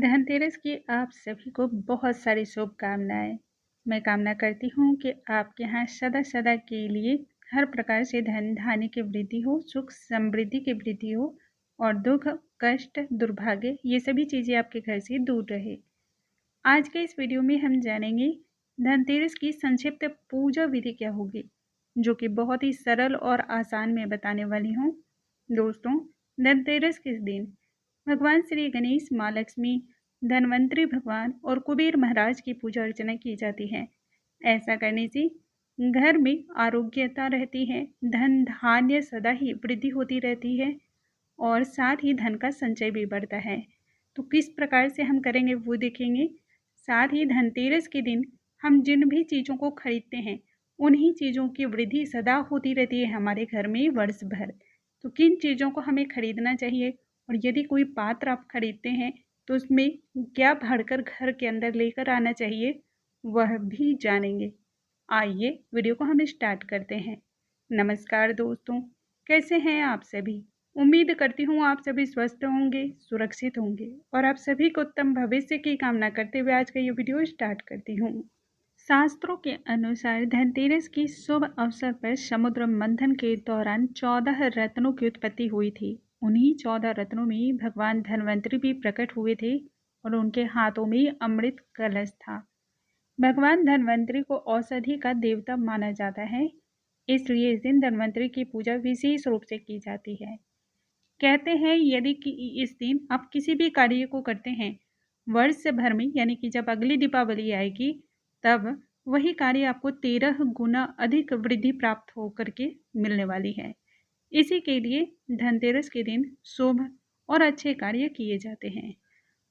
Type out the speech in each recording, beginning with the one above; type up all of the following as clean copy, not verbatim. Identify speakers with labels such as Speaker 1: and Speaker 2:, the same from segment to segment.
Speaker 1: धनतेरस की आप सभी को बहुत सारी शुभकामनाएं। मैं कामना करती हूँ कि आपके यहाँ सदा सदा के लिए हर प्रकार से धन धान्य की वृद्धि हो, सुख समृद्धि की वृद्धि हो और दुख कष्ट दुर्भाग्य ये सभी चीज़ें आपके घर से दूर रहे। आज के इस वीडियो में हम जानेंगे धनतेरस की संक्षिप्त पूजा विधि क्या होगी, जो कि बहुत ही सरल और आसान में बताने वाली हूँ। दोस्तों, धनतेरस किस दिन भगवान श्री गणेश, माँ लक्ष्मी, धनवंतरी भगवान और कुबेर महाराज की पूजा अर्चना की जाती है। ऐसा करने से घर में आरोग्यता रहती है, धन धान्य सदा ही वृद्धि होती रहती है और साथ ही धन का संचय भी बढ़ता है। तो किस प्रकार से हम करेंगे वो देखेंगे। साथ ही धनतेरस के दिन हम जिन भी चीज़ों को खरीदते हैं उन्हीं चीज़ों की वृद्धि सदा होती रहती है हमारे घर में वर्ष भर। तो किन चीज़ों को हमें खरीदना चाहिए और यदि कोई पात्र आप खरीदते हैं तो उसमें क्या भरकर घर के अंदर लेकर आना चाहिए वह भी जानेंगे। आइए वीडियो को हम स्टार्ट करते हैं। नमस्कार दोस्तों, कैसे हैं आप सभी। उम्मीद करती हूँ आप सभी स्वस्थ होंगे, सुरक्षित होंगे और आप सभी को उत्तम भविष्य की कामना करते हुए आज का ये वीडियो स्टार्ट करती हूँ। शास्त्रों के अनुसार धनतेरस की शुभ अवसर पर समुद्र मंथन के दौरान 14 रत्नों की उत्पत्ति हुई थी। उन्हीं 14 रत्नों में भगवान धनवंतरी भी प्रकट हुए थे और उनके हाथों में अमृत कलश था। भगवान धनवंतरी को औषधि का देवता माना जाता है, इसलिए इस दिन धनवंतरी की पूजा विशेष रूप से की जाती है। कहते हैं यदि कि इस दिन आप किसी भी कार्य को करते हैं वर्ष भर में, यानी कि जब अगली दीपावली आएगी तब वही कार्य आपको 13 गुना अधिक वृद्धि प्राप्त होकर के मिलने वाली है। इसी के लिए धनतेरस के दिन शुभ और अच्छे कार्य किए जाते हैं।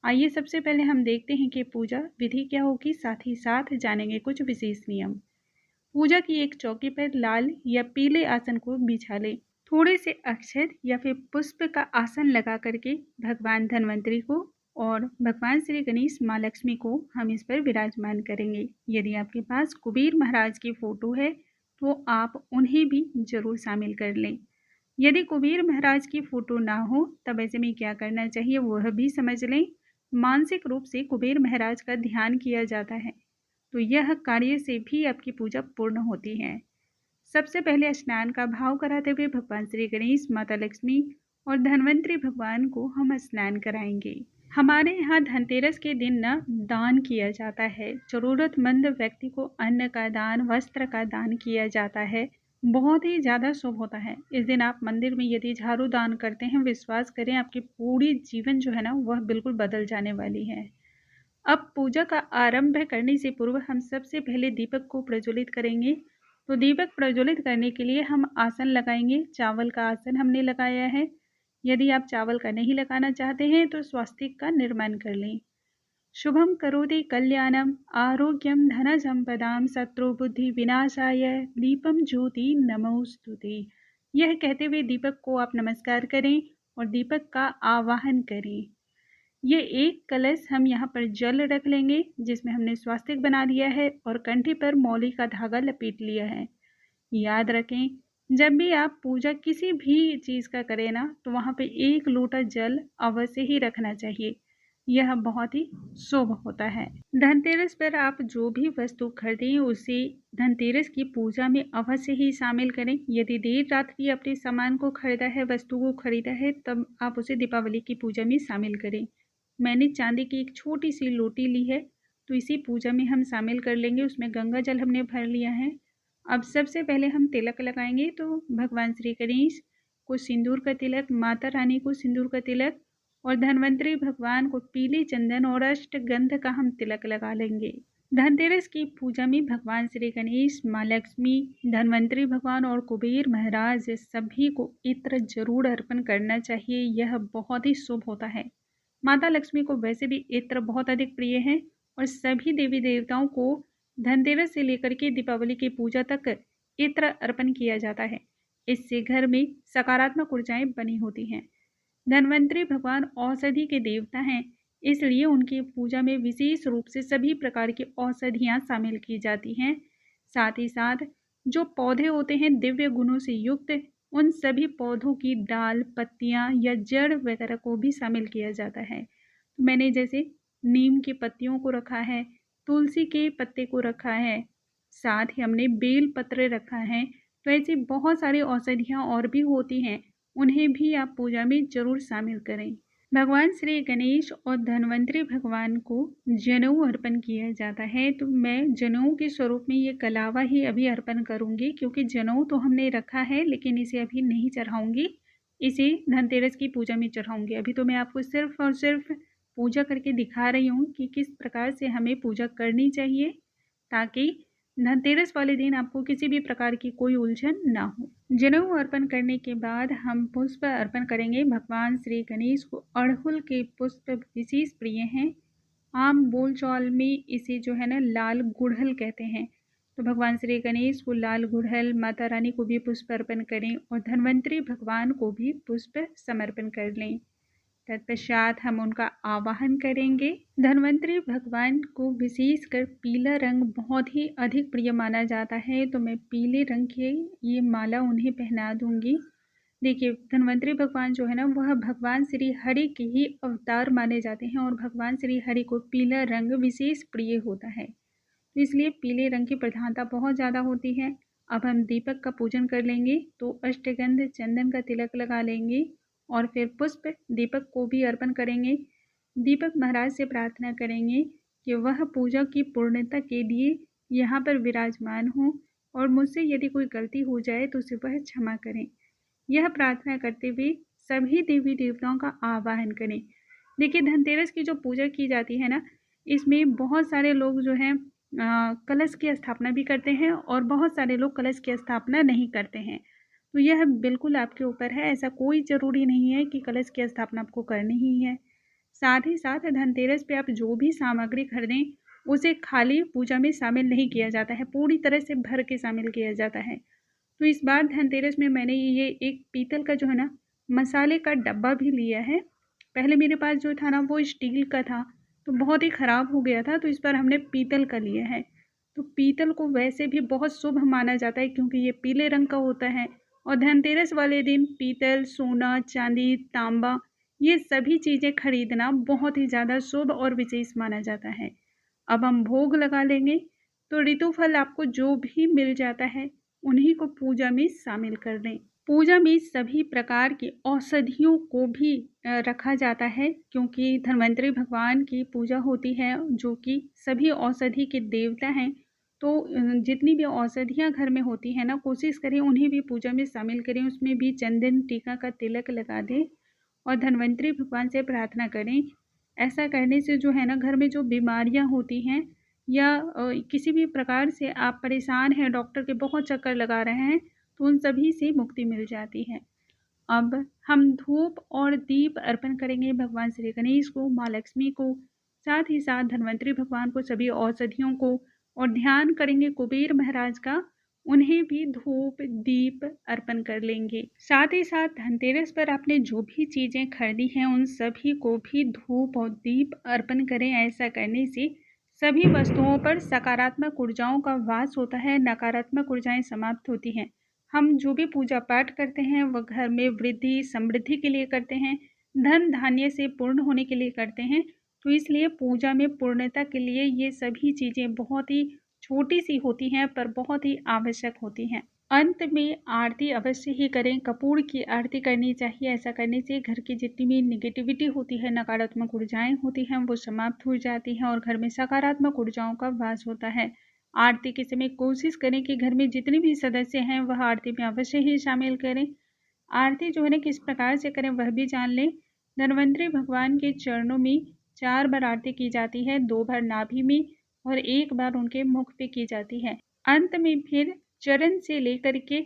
Speaker 1: आइए सबसे पहले हम देखते हैं कि पूजा विधि क्या होगी, साथ ही साथ जानेंगे कुछ विशेष नियम। पूजा की एक चौकी पर लाल या पीले आसन को बिछा लें। थोड़े से अक्षत या फिर पुष्प का आसन लगा करके भगवान धनवंतरी को और भगवान श्री गणेश, माँ लक्ष्मी को हम इस पर विराजमान करेंगे। यदि आपके पास कुबेर महाराज की फोटो है तो आप उन्हें भी जरूर शामिल कर लें। यदि कुबेर महाराज की फोटो ना हो तब ऐसे में क्या करना चाहिए वह भी समझ लें। मानसिक रूप से कुबेर महाराज का ध्यान किया जाता है तो यह कार्य से भी आपकी पूजा पूर्ण होती है। सबसे पहले स्नान का भाव कराते हुए भगवान श्री गणेश, माता लक्ष्मी और धनवंतरी भगवान को हम स्नान कराएंगे। हमारे यहाँ धनतेरस के दिन न दान किया जाता है। जरूरतमंद व्यक्ति को अन्न का दान, वस्त्र का दान किया जाता है। बहुत ही ज़्यादा शुभ होता है। इस दिन आप मंदिर में यदि झाड़ू दान करते हैं, विश्वास करें आपकी पूरी जीवन जो है ना वह बिल्कुल बदल जाने वाली है। अब पूजा का आरंभ करने से पूर्व हम सबसे पहले दीपक को प्रज्वलित करेंगे। तो दीपक प्रज्वलित करने के लिए हम आसन लगाएंगे। चावल का आसन हमने लगाया है। यदि आप चावल का नहीं लगाना चाहते हैं तो स्वास्तिक का निर्माण कर लें। शुभम करोति कल्याणम आरोग्यम धन संपदाम शत्रु बुद्धि विनाशाय दीपम ज्योति नमोस्तुते। यह कहते हुए दीपक को आप नमस्कार करें और दीपक का आवाहन करें। ये एक कलश हम यहाँ पर जल रख लेंगे जिसमें हमने स्वास्तिक बना लिया है और कंठी पर मौली का धागा लपेट लिया है। याद रखें, जब भी आप पूजा किसी भी चीज़ का करें ना तो वहाँ पे 1 लोटा जल अवश्य ही रखना चाहिए। यह बहुत ही शुभ होता है। धनतेरस पर आप जो भी वस्तु खरीदें उसे धनतेरस की पूजा में अवश्य ही शामिल करें। यदि देर रात भी अपने सामान को खरीदा है, वस्तु को खरीदा है, तब आप उसे दीपावली की पूजा में शामिल करें। मैंने चांदी की एक छोटी सी लोटी ली है तो इसी पूजा में हम शामिल कर लेंगे। उसमें गंगा जल हमने भर लिया है। अब सबसे पहले हम तिलक लगाएंगे। तो भगवान श्री गणेश को सिंदूर का तिलक, माता रानी को सिंदूर का तिलक और धनवंतरी भगवान को पीले चंदन और अष्टगंध का हम तिलक लगा लेंगे। धनतेरस की पूजा में भगवान श्री गणेश, माँ लक्ष्मी, धनवंतरी भगवान और कुबेर महाराज सभी को इत्र जरूर अर्पण करना चाहिए। यह बहुत ही शुभ होता है। माता लक्ष्मी को वैसे भी इत्र बहुत अधिक प्रिय है और सभी देवी देवताओं को धनतेरस से लेकर के दीपावली की पूजा तक इत्र अर्पण किया जाता है। इससे घर में सकारात्मक ऊर्जाएं बनी होती हैं। धनवंतरी भगवान औषधि के देवता हैं, इसलिए उनकी पूजा में विशेष रूप से सभी प्रकार की औषधियाँ शामिल की जाती हैं। साथ ही साथ जो पौधे होते हैं दिव्य गुणों से युक्त, उन सभी पौधों की डाल, पत्तियाँ या जड़ वगैरह को भी शामिल किया जाता है। तो मैंने जैसे नीम के पत्तियों को रखा है, तुलसी के पत्ते को रखा है, साथ ही हमने बेल पत्र रखा है। तो ऐसी बहुत सारी औषधियाँ और भी होती हैं, उन्हें भी आप पूजा में ज़रूर शामिल करें। भगवान श्री गणेश और धन्वंतरि भगवान को जनेऊ अर्पण किया जाता है। तो मैं जनेऊ के स्वरूप में ये कलावा ही अभी अर्पण करूँगी, क्योंकि जनेऊ तो हमने रखा है लेकिन इसे अभी नहीं चढ़ाऊँगी, इसे धनतेरस की पूजा में चढ़ाऊँगी। अभी तो मैं आपको सिर्फ और सिर्फ पूजा करके दिखा रही हूँ कि किस प्रकार से हमें पूजा करनी चाहिए, ताकि धनतेरस वाले दिन आपको किसी भी प्रकार की कोई उलझन ना हो। जनेऊ अर्पण करने के बाद हम पुष्प अर्पण करेंगे। भगवान श्री गणेश को अड़हुल के पुष्प विशेष प्रिय हैं। आम बोलचाल में इसे जो है ना लाल गुड़हल कहते हैं। तो भगवान श्री गणेश को लाल गुड़हल, माता रानी को भी पुष्प अर्पण करें और धन्वंतरि भगवान को भी पुष्प समर्पण कर लें। तत्पश्चात हम उनका आवाहन करेंगे। धन्वंतरि भगवान को विशेषकर पीला रंग बहुत ही अधिक प्रिय माना जाता है, तो मैं पीले रंग की ये माला उन्हें पहना दूंगी। देखिए, धन्वंतरि भगवान जो है ना वह भगवान श्री हरि के ही अवतार माने जाते हैं और भगवान श्री हरि को पीला रंग विशेष प्रिय होता है, तो इसलिए पीले रंग की प्रधानता बहुत ज़्यादा होती है। अब हम दीपक का पूजन कर लेंगे, तो अष्टगंध चंदन का तिलक लगा लेंगे और फिर पुष्प दीपक को भी अर्पण करेंगे। दीपक महाराज से प्रार्थना करेंगे कि वह पूजा की पूर्णता के लिए यहाँ पर विराजमान हो और मुझसे यदि कोई गलती हो जाए तो उसे वह क्षमा करें। यह प्रार्थना करते हुए सभी देवी देवताओं का आवाहन करें। देखिए, धनतेरस की जो पूजा की जाती है ना, इसमें बहुत सारे लोग जो हैं कलश की स्थापना भी करते हैं और बहुत सारे लोग कलश की स्थापना नहीं करते हैं। तो यह बिल्कुल आपके ऊपर है, ऐसा कोई ज़रूरी नहीं है कि कलश की स्थापना आपको करनी ही है। साथ ही साथ धनतेरस पे आप जो भी सामग्री खरीदें उसे खाली पूजा में शामिल नहीं किया जाता है, पूरी तरह से भर के शामिल किया जाता है। तो इस बार धनतेरस में मैंने ये एक पीतल का जो है ना मसाले का डब्बा भी लिया है। पहले मेरे पास जो था ना वो स्टील का था, तो बहुत ही ख़राब हो गया था, तो इस बार हमने पीतल का लिया है। तो पीतल को वैसे भी बहुत शुभ माना जाता है, क्योंकि ये पीले रंग का होता है और धनतेरस वाले दिन पीतल, सोना, चांदी, तांबा ये सभी चीज़ें खरीदना बहुत ही ज़्यादा शुभ और विशेष माना जाता है। अब हम भोग लगा लेंगे। तो ऋतुफल आपको जो भी मिल जाता है उन्हीं को पूजा में शामिल कर लें। पूजा में सभी प्रकार की औषधियों को भी रखा जाता है, क्योंकि धन्वंतरि भगवान की पूजा होती है जो कि सभी औषधि के देवता हैं। तो जितनी भी औषधियाँ घर में होती हैं ना, कोशिश करें उन्हें भी पूजा में शामिल करें, उसमें भी चंदन टीका का तिलक लगा दें और धन्वंतरि भगवान से प्रार्थना करें। ऐसा करने से जो है ना घर में जो बीमारियां होती हैं या किसी भी प्रकार से आप परेशान हैं, डॉक्टर के बहुत चक्कर लगा रहे हैं, तो उन सभी से मुक्ति मिल जाती है। अब हम धूप और दीप अर्पण करेंगे भगवान श्री गणेश को, माँ लक्ष्मी को, साथ ही साथ धन्वंतरि भगवान को, सभी औषधियों को, और ध्यान करेंगे कुबेर महाराज का, उन्हें भी धूप दीप अर्पण कर लेंगे। साथ ही साथ धनतेरस पर आपने जो भी चीज़ें खरीदी हैं उन सभी को भी धूप और दीप अर्पण करें। ऐसा करने से सभी वस्तुओं पर सकारात्मक ऊर्जाओं का वास होता है, नकारात्मक ऊर्जाएं समाप्त होती हैं। हम जो भी पूजा पाठ करते हैं वह घर में वृद्धि समृद्धि के लिए करते हैं, धन धान्य से पूर्ण होने के लिए करते हैं। तो इसलिए पूजा में पूर्णता के लिए ये सभी चीज़ें बहुत ही छोटी सी होती हैं पर बहुत ही आवश्यक होती हैं। अंत में आरती अवश्य ही करें, कपूर की आरती करनी चाहिए। ऐसा करने से घर की जितनी भी निगेटिविटी होती है, नकारात्मक ऊर्जाएं होती हैं, वो समाप्त हो जाती हैं और घर में सकारात्मक ऊर्जाओं का वास होता है। आरती के समय कोशिश करें कि घर में जितने भी सदस्य हैं वह आरती में अवश्य ही शामिल करें। आरती जो है ना किस प्रकार से करें वह भी जान लें। धन्वंतरि भगवान के चरणों में 4 बार आरती की जाती है, 2 बार नाभि में और 1 बार उनके मुख पे की जाती है। अंत में फिर चरण से लेकर के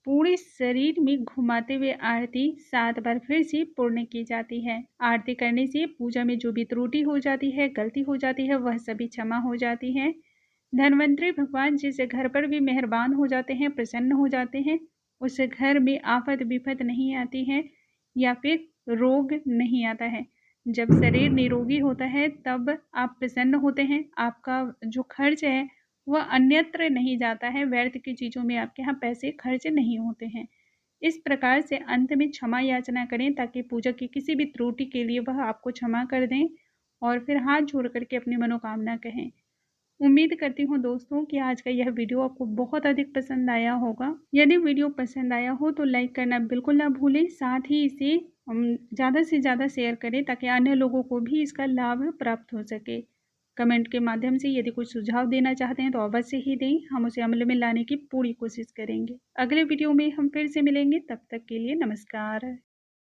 Speaker 1: पूरे शरीर में घुमाते हुए आरती 7 बार फिर से पूर्ण की जाती है। आरती करने से पूजा में जो भी त्रुटि हो जाती है, गलती हो जाती है, वह सभी क्षमा हो जाती है। धन्वंतरि भगवान जिस घर पर भी मेहरबान हो जाते हैं, प्रसन्न हो जाते हैं, उस घर में आफत विपत नहीं आती है या फिर रोग नहीं आता है। जब शरीर निरोगी होता है तब आप प्रसन्न होते हैं, आपका जो खर्च है वह अन्यत्र नहीं जाता है, व्यर्थ की चीज़ों में आपके यहाँ पैसे खर्च नहीं होते हैं। इस प्रकार से अंत में क्षमा याचना करें ताकि पूजा की किसी भी त्रुटि के लिए वह आपको क्षमा कर दें और फिर हाथ जोड़ करके अपनी मनोकामना कहें। उम्मीद करती हूँ दोस्तों कि आज का यह वीडियो आपको बहुत अधिक पसंद आया होगा। यदि वीडियो पसंद आया हो तो लाइक करना बिल्कुल ना भूलें, साथ ही इसे ज़्यादा से ज़्यादा शेयर करें ताकि अन्य लोगों को भी इसका लाभ प्राप्त हो सके। कमेंट के माध्यम से यदि कुछ सुझाव देना चाहते हैं तो अवश्य ही दें, हम उसे अमल में लाने की पूरी कोशिश करेंगे। अगले वीडियो में हम फिर से मिलेंगे, तब तक के लिए नमस्कार।